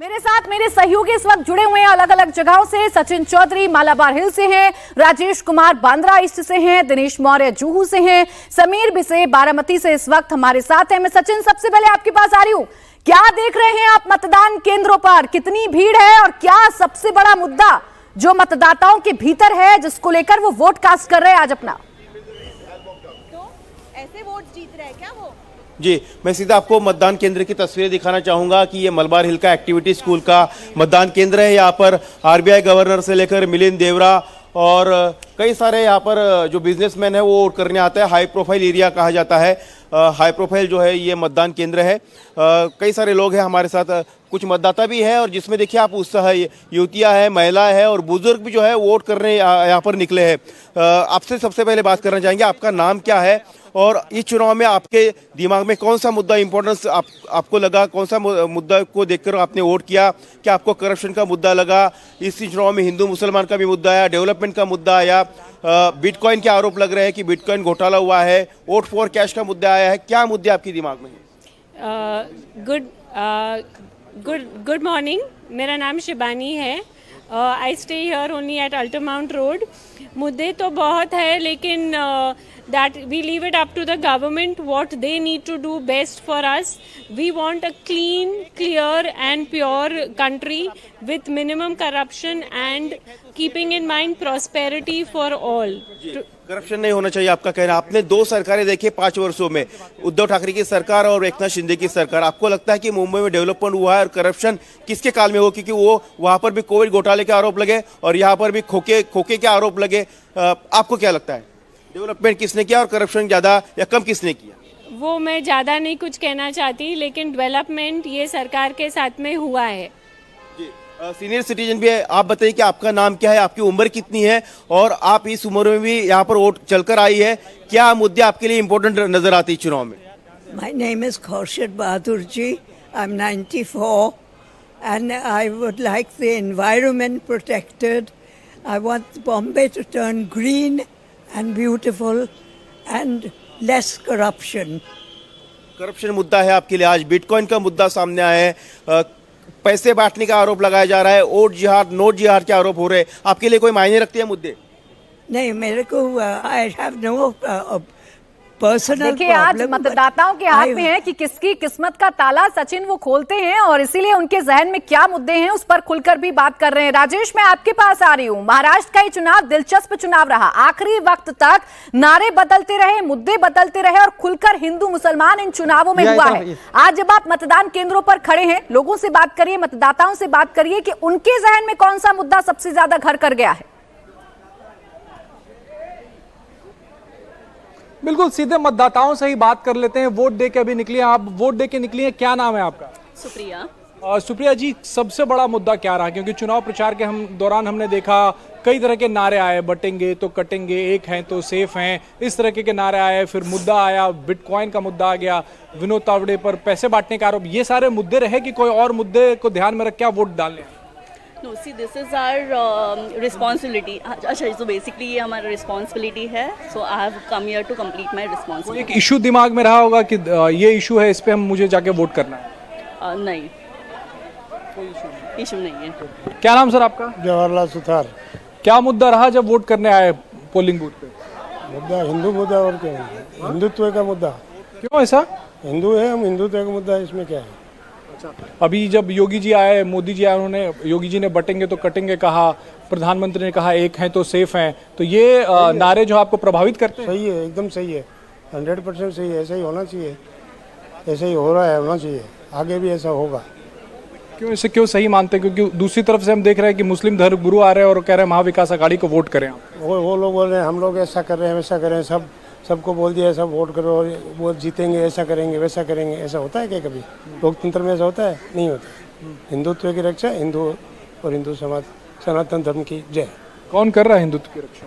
मेरे साथ मेरे सहयोगी इस वक्त जुड़े हुए हैं अलग अलग जगहों से। सचिन चौधरी मालाबार हिल से हैं, राजेश कुमार बांद्रा ईस्ट से हैं, दिनेश मौर्य जुहू से हैं, समीर बिसे बारामती से इस वक्त हमारे साथ हैं। मैं सचिन सबसे पहले आपके पास आ रही हूं, क्या देख रहे हैं आप मतदान केंद्रों पर, कितनी भीड़ है और क्या सबसे बड़ा मुद्दा जो मतदाताओं के भीतर है जिसको लेकर वो वोट कास्ट कर रहे हैं आज अपना? तो ऐसे वोट जीत रहे हैं क्या वो? जी, मैं सीधा आपको मतदान केंद्र की तस्वीरें दिखाना चाहूँगा कि ये मलबार हिल का एक्टिविटी स्कूल का मतदान केंद्र है। यहाँ पर आरबीआई गवर्नर से लेकर मिलिंद देवरा और कई सारे यहाँ पर जो बिजनेसमैन है वो वोट करने आते हैं। हाई प्रोफाइल एरिया कहा जाता है, हाई प्रोफाइल जो है ये मतदान केंद्र है। कई सारे लोग हैं हमारे साथ, कुछ मतदाता भी है और जिसमें देखिए आप उत्साह युवतियाँ है, महिला है और बुजुर्ग भी जो है वोट करने यहाँ पर निकले हैं। आपसे सबसे पहले बात करना चाहेंगे, आपका नाम क्या है और इस चुनाव में आपके दिमाग में कौन सा मुद्दा इंपॉर्टेंस आपको लगा, कौन सा मुद्दा को देखकर आपने वोट किया? क्या आपको करप्शन का मुद्दा लगा? इस चुनाव में हिंदू मुसलमान का भी मुद्दा आया, डेवलपमेंट का मुद्दा आया, बिटकॉइन के आरोप लग रहे हैं कि बिटकॉइन घोटाला हुआ है, वोट फॉर कैश का मुद्दा आया है, क्या मुद्दे आपके दिमाग में हैं? गुड मॉर्निंग, मेरा नाम शिबानी है। I stay here only at Altamount road. मुद्दे तो बहुत है लेकिन that we leave it up to the government what they need to do best for us. We want a clean, clear and pure country with minimum corruption and keeping in mind prosperity for all. Corruption नहीं होना चाहिए आपका कहना। आपने दो सरकारें देखी 5 वर्षों में, उद्धव ठाकरे की सरकार और एकनाथ शिंदे की सरकार। आपको लगता है कि मुंबई में डेवलपमेंट हुआ है और करप्शन किसके काल में हो? क्योंकि वो वहां पर भी कोविड घोटाले के आरोप लगे और यहाँ पर भी खोखे के आरोप लगे। आपको क्या लगता है, डेवलपमेंट किसने किया और करप्शन ज्यादा या कम किसने किया? वो मैं ज़्यादा नहीं कुछ कहना चाहती, लेकिन डेवलपमेंट ये सरकार के साथ में हुआ है। जी, सीनियर सिटीजन भी है, आप बताइए कि आपका नाम क्या है, आपकी उम्र कितनी है और आप इस उम्र में भी यहाँ पर वोट चलकर आई है, क्या मुद्दे आपके लिए इम्पोर्टेंट नजर आते हैं चुनाव में? My name is Khurshid Bahadurji. I'm 94 and I would like the environment protected. I want Bombay to turn green and beautiful and less corruption. Corruption मुद्दा है आपके लिए। आज बिटकॉइन का मुद्दा सामने आया है, पैसे बांटने का आरोप लगाया जा रहा है, वोट जिहाद, नोट जिहाद के आरोप हो रहे हैं। आपके लिए कोई मायने रखते हैं मुद्दे? नहीं, मेरे को I have no पर्सनल। देखिए आज मतदाताओं के हाथ में है कि किसकी किस्मत का ताला सचिन वो खोलते हैं और इसीलिए उनके जहन में क्या मुद्दे हैं उस पर खुलकर भी बात कर रहे हैं। राजेश, मैं आपके पास आ रही हूं। महाराष्ट्र का ये चुनाव दिलचस्प चुनाव रहा, आखिरी वक्त तक नारे बदलते रहे, मुद्दे बदलते रहे और खुलकर हिंदू मुसलमान इन चुनावों में हुआ है। आज जब आप मतदान केंद्रों पर खड़े हैं, लोगों से बात करिए, मतदाताओं से बात करिए कि उनके जहन में कौन सा मुद्दा सबसे ज्यादा घर कर गया है। बिल्कुल, सीधे मतदाताओं से ही बात कर लेते हैं। वोट दे के अभी निकली हैं आप, वोट दे के निकली हैं, क्या नाम है आपका? सुप्रिया। सुप्रिया जी, सबसे बड़ा मुद्दा क्या रहा? क्योंकि चुनाव प्रचार के दौरान हमने देखा कई तरह के नारे आए, बटेंगे तो कटेंगे, एक हैं तो सेफ हैं, इस तरह के नारे आए। फिर मुद्दा आया, बिटकॉइन का मुद्दा आ गया, विनोद तावड़े पर पैसे बांटने का आरोप। ये सारे मुद्दे रहे कि कोई और मुद्दे को ध्यान में रख के आप वोट डालने? No, see, this is our responsibility. अच्छा, so basically ये हमारा responsibility है. So I have come here to complete my responsibility. एक इशू दिमाग में रहा होगा कि ये इशू है, इस पे हम मुझे जाके वोट करना है? नहीं, इशू नहीं है। क्या नाम सर आपका? जवाहरलाल सुथार। क्या मुद्दा रहा जब वोट करने आए पोलिंग बूथ पे? मुद्दा हिंदू मुद्दा और क्या है? हिंदुत्व का मुद्दा। क्यों ऐसा? हिंदू है हम, हिंदुत्व का मुद्दा, इसमें क्या है? अभी जब योगी जी आए, मोदी जी आए, उन्होंने योगी जी ने बटेंगे तो कटेंगे कहा, प्रधानमंत्री ने कहा एक हैं तो सेफ हैं, तो ये नारे जो आपको प्रभावित करते हैं? सही है, एकदम सही है, 100% सही है। ऐसा ही होना चाहिए, ऐसा ही हो रहा है, होना चाहिए, आगे भी ऐसा होगा। क्यों, इसे क्यों सही मानते हैं? क्योंकि दूसरी तरफ से हम देख रहे हैं कि मुस्लिम धर्म गुरु आ रहे हैं और कह रहे हैं महाविकास अघाड़ी को वोट करें। वो लोग बोल रहे हैं हम लोग ऐसा कर रहे हैं, वैसा कर रहे हैं, सबको बोल दिया सब वोट करो, वो जीतेंगे, ऐसा करेंगे, वैसा करेंगे। ऐसा होता है क्या कभी? लोकतंत्र में ऐसा होता है? नहीं होता। हिंदुत्व की रक्षा, हिंदू और हिंदू समाज, सनातन धर्म की जय। कौन कर रहा है हिंदुत्व की रक्षा?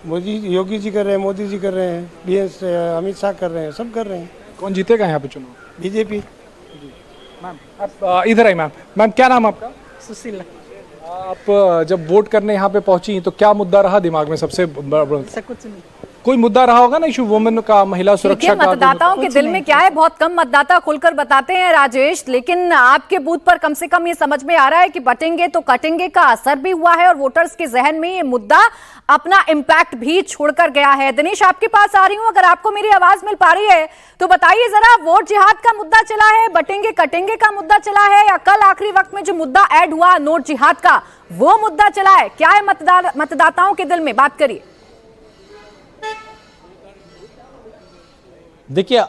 मोदी, योगी जी कर रहे हैं, मोदी जी कर रहे हैं, BS अमित शाह कर रहे हैं, सब कर रहे हैं। कौन जीतेगा यहाँ पे चुनाव? बीजेपी। मैम आप इधर आई। मैम क्या नाम आपका? सुशीला। आप जब वोट करने यहाँ पे पहुंची तो क्या मुद्दा रहा दिमाग में सबसे बड़ा? कुछ नहीं। कोई मुद्दा रहा होगा ना इशू वुमेन का, महिला सुरक्षा का? मतदाताओं के दिल में क्या है, बहुत कम मतदाता खुलकर बताते हैं राजेश, लेकिन आपके बूथ पर कम से कम ये समझ में आ रहा है कि बटेंगे तो कटेंगे का असर भी हुआ है और वोटर्स के जहन में ये मुद्दा अपना इम्पैक्ट भी छोड़कर गया है। दिनेश, आपके पास आ रही हूं, अगर आपको मेरी आवाज मिल पा रही है तो बताइए जरा, वोट जिहाद का मुद्दा चला है, बटेंगे कटेंगे का मुद्दा चला है, या कल आखिरी वक्त में जो मुद्दा ऐड हुआ नोट जिहाद का वो मुद्दा चला है? क्या है मतदाताओं के दिल में, बात करिए। देखिए,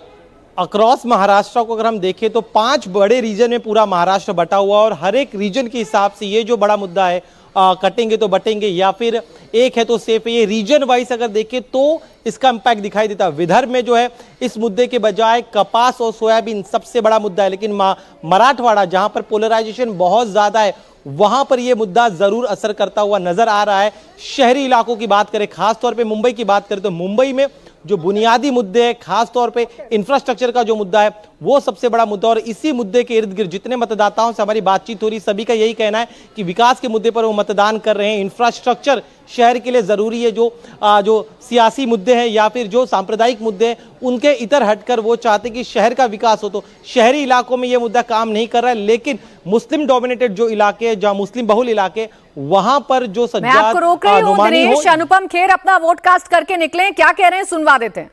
अक्रॉस महाराष्ट्र को अगर हम देखें तो 5 बड़े रीजन में पूरा महाराष्ट्र बटा हुआ और हर एक रीजन के हिसाब से ये जो बड़ा मुद्दा है, कटेंगे तो बटेंगे या फिर एक है तो सेफ है, ये रीजन वाइज अगर देखें तो इसका इंपैक्ट दिखाई देता है। विदर्भ में जो है इस मुद्दे के बजाय कपास और सोयाबीन सबसे बड़ा मुद्दा है, लेकिन मराठवाड़ा जहां पर पोलराइजेशन बहुत ज्यादा है वहां पर यह मुद्दा जरूर असर करता हुआ नजर आ रहा है। शहरी इलाकों की बात करें, खासतौर पर मुंबई की बात करें तो मुंबई में जो बुनियादी मुद्दे हैं, खासतौर पे इंफ्रास्ट्रक्चर का जो मुद्दा है वो सबसे बड़ा मुद्दा, और इसी मुद्दे के इर्द गिर्द जितने मतदाताओं से हमारी बातचीत हो रही, सभी का यही कहना है कि विकास के मुद्दे पर वो मतदान कर रहे हैं। इंफ्रास्ट्रक्चर शहर के लिए जरूरी है, जो सियासी मुद्दे हैं या फिर जो सांप्रदायिक मुद्दे हैं उनके इतर हटकर वो चाहते कि शहर का विकास हो। तो शहरी इलाकों में ये मुद्दा काम नहीं कर रहा है, लेकिन मुस्लिम डोमिनेटेड जो इलाके हैं, जहां मुस्लिम बहुल इलाके, वहां पर जो मैं आपको रोक रही हूं दिनेश, अनुपम खेर अपना वोट कास्ट करके निकले, क्या कह रहे हैं सुनवा देते हैं।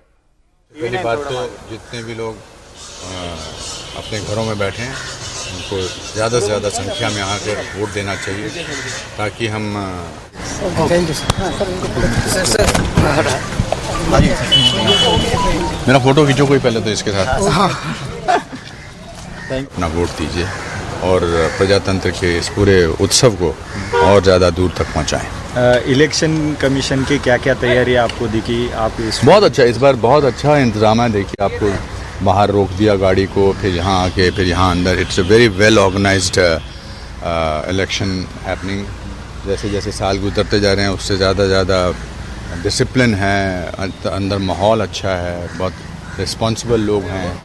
पहली बात तो जितने भी लोग अपने घरों में बैठे हैं उनको ज़्यादा से ज़्यादा संख्या में आकर वोट देना चाहिए, ताकि हम मेरा फोटो खींचो कोई पहले तो इसके साथ अपना वोट दीजिए और प्रजातंत्र के इस पूरे उत्सव को और ज़्यादा दूर तक पहुंचाएं। इलेक्शन कमीशन की क्या क्या तैयारी आपको दिखी? आप बहुत अच्छा, इस बार बहुत अच्छा इंतजाम है। देखिए, आपको बाहर रोक दिया गाड़ी को, फिर यहाँ आके फिर यहाँ अंदर। It's a very well organised election happening. जैसे जैसे साल गुजरते जा रहे हैं उससे ज़्यादा डिसिप्लिन है, अंदर माहौल अच्छा है, बहुत रिस्पॉन्सिबल लोग हैं।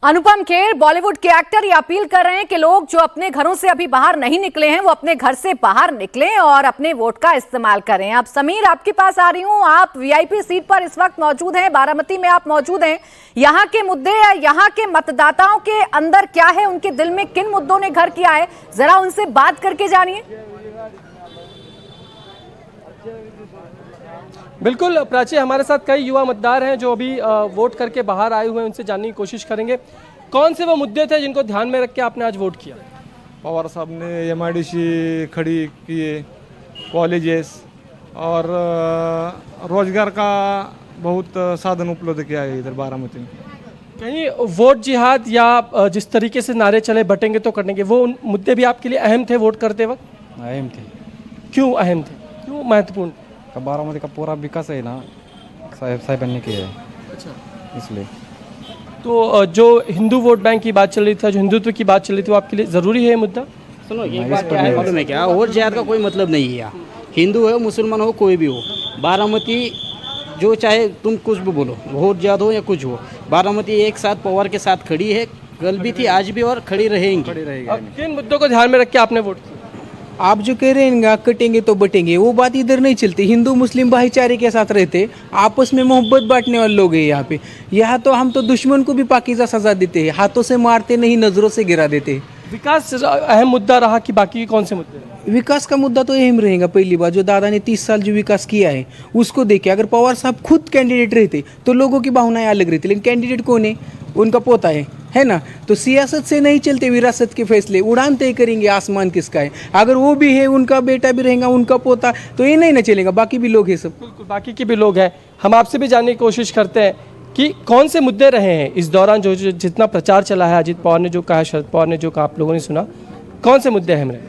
अनुपम खेर बॉलीवुड के एक्टर ये अपील कर रहे हैं कि लोग जो अपने घरों से अभी बाहर नहीं निकले हैं वो अपने घर से बाहर निकलें और अपने वोट का इस्तेमाल करें। अब समीर, आपके पास आ रही हूं, आप वीआईपी सीट पर इस वक्त मौजूद हैं, बारामती में आप मौजूद हैं। यहाँ के मुद्दे या यहाँ के मतदाताओं के अंदर क्या है, उनके दिल में किन मुद्दों ने घर किया है, जरा उनसे बात करके जानिए। बिल्कुल प्राची, हमारे साथ कई युवा मतदार हैं जो अभी वोट करके बाहर आए हुए हैं, उनसे जानने की कोशिश करेंगे कौन से वो मुद्दे थे जिनको ध्यान में रख के आपने आज वोट किया। पवार साहब ने MIDC खड़ी किए, कॉलेजेस और रोजगार का बहुत साधन उपलब्ध किया है इधर बारामती में। कहीं वोट जिहाद या जिस तरीके से नारे चले बटेंगे तो कटेंगे, वो मुद्दे भी आपके लिए अहम थे वोट करते वक्त? अहम थे। क्यों अहम थे, क्यों महत्वपूर्ण? बारामती का पूरा विकास है ना साहब ने किया है, अच्छा इसलिए। तो जो हिंदू वोट बैंक की बात चल रही थी, जो हिंदुत्व की बात चल रही थी, वो आपके लिए ज़रूरी है मुद्दा? सुनो, ये बात क्या है मालूम है क्या, वोट जिहाद का कोई मतलब नहीं है। हिंदू हो, मुसलमान हो, कोई भी हो, बारामती जो चाहे तुम कुछ भी बोलो, वोट जिहाद हो या कुछ हो, बारामती एक साथ पवार के साथ खड़ी है, कल भी थी, आज भी और खड़ी रहेंगी। किन मुद्दों को ध्यान में रख के आपने वोट किया? आप जो कह रहे हैं कटेंगे तो बटेंगे, वो बात इधर नहीं चलती। हिंदू मुस्लिम भाईचारे के साथ रहते, आपस में मोहब्बत बांटने वाले लोग हैं यहाँ पे। यहाँ तो हम तो दुश्मन को भी पाकीज़ा सजा देते हैं, हाथों से मारते नहीं, नजरों से गिरा देते। विकास अहम मुद्दा रहा कि बाकी कौन से मुद्दे? विकास का मुद्दा तो अहम रहेगा। पहली बात, जो दादा ने 30 साल जो विकास किया है उसको देखे। अगर पवार साहब खुद कैंडिडेट रहते तो लोगों की भावनाएं अलग रहती, लेकिन कैंडिडेट कौन है? उनका पोता है ना। तो सियासत से नहीं चलते विरासत के फैसले, उड़ान तय करेंगे आसमान किसका है। अगर वो भी है, उनका बेटा भी रहेगा, उनका पोता, तो ये नहीं ना चलेगा। बाकी भी लोग हैं सब। बिल्कुल, बाकी के भी लोग हैं। हम आपसे भी जानने की कोशिश करते हैं कि कौन से मुद्दे रहे हैं इस दौरान, जो जितना प्रचार चला है, अजित पवार ने जो कहा, शरद पवार ने जो कहा, आप लोगों ने सुना, कौन से मुद्दे अहम रहे?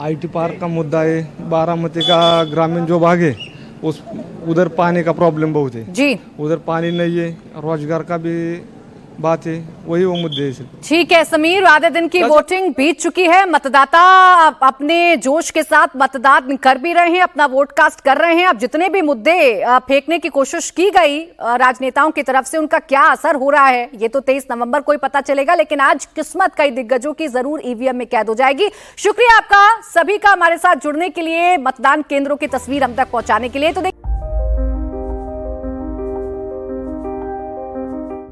IT पार्क का मुद्दा है, बारामती का ग्रामीण जो भाग है उधर पानी का प्रॉब्लम बहुत है जी, उधर पानी नहीं है, रोजगार का भी बात है, वही वो मुद्दे है। ठीक है समीर, आधे दिन की वोटिंग बीत चुकी है, मतदाता अपने जोश के साथ मतदान कर भी रहे हैं, अपना वोट कास्ट कर रहे हैं। अब जितने भी मुद्दे फेंकने की कोशिश की गई राजनेताओं की तरफ से, उनका क्या असर हो रहा है ये तो 23 नवंबर को ही पता चलेगा, लेकिन आज किस्मत कई दिग्गजों की जरूर EVM में कैद हो जाएगी। शुक्रिया आपका सभी का हमारे साथ जुड़ने के लिए, मतदान केंद्रों की तस्वीर हम तक पहुंचाने के लिए। तो